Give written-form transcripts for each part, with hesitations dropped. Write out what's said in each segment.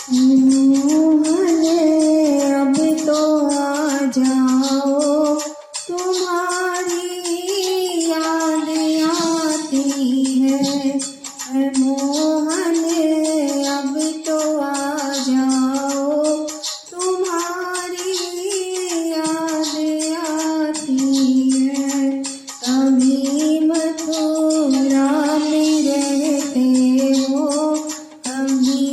मोहन अब तो आ जाओ, तुम्हारी याद आती है। मोहन अब तो आ जाओ, तुम्हारी याद आती है। कभी मथुरा में रहते हो, कभी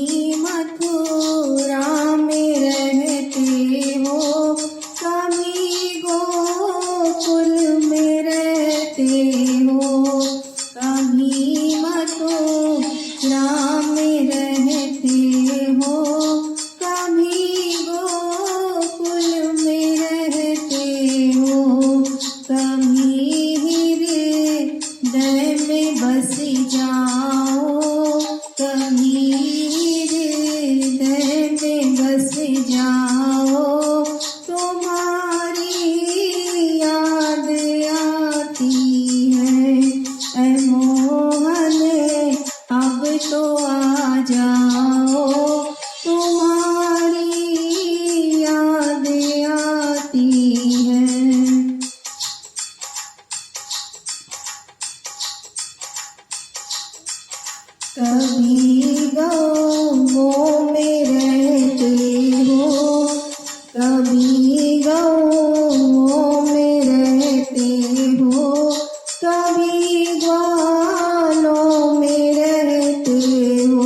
मथुरा में रहते हो, कभी गोकुल में रहते हो, कभी मथुरा में रहते हो, कभी गोकुल में रहते हो, कभी हृदय में बस जाओ, कभी हृदय में बस जाओ, तुम्हारी याद आती है। ऐ मोहन अब तो आ जाओ, तुम्हारी याद आती है। कभी गाँवों में रहते हो, कभी गाँवों में रहते हो, कभी ग्वालों में रहते हो,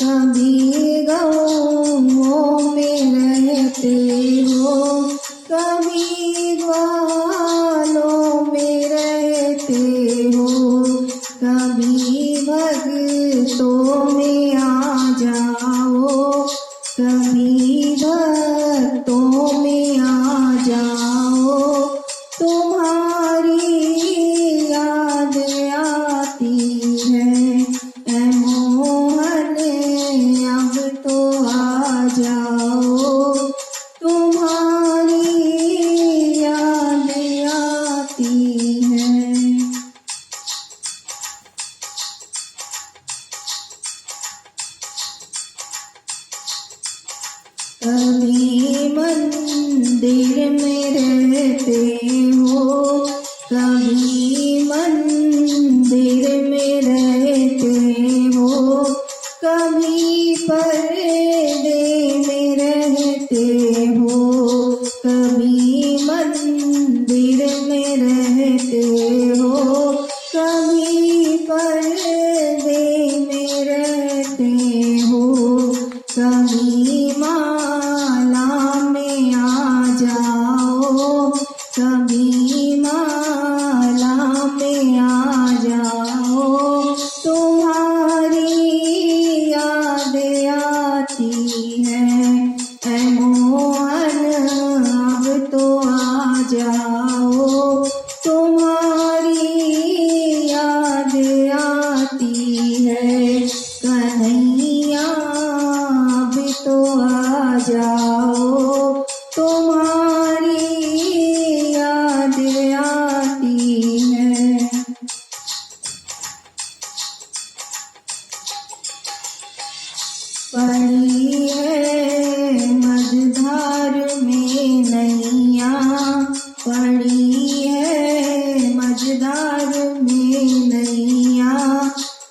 कभी गाँवों में रहते हो, कभी ग्वालों में रहते हो, कभी भक्तों में आ जाओ, कभी भक्तों में आ जाओ, तुम्हारी याद आती है। ऐ मोहन अब तो आ जाओ, तुम्हारी याद आती है। कभी मंदिर में रहते हो, कभी मंदिर में रहते हो, कभी पर्दे में रहते हो, कभी मंदिर में रहते हो, कभी पर्दे में रहते हो, कभी माला में आ जाओ, कभी माला में आ जाओ, तुम्हारी याद आती है। ऐ मोहन अब तो आ जाओ, तुम्हारी याद आती है। कन्हैया अब तो आ जाओ, तुम्हारी याद आती है। पड़ी है मझधार में नैया, पड़ी है मझधार में नैया,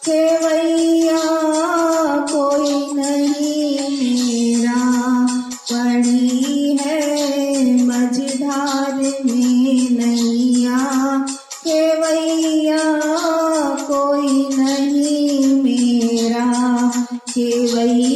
खेवैया कोई नहीं मेरा, पड़ी है मझधार में नैया, खेवैया कोई नहीं मेरा, खेवैया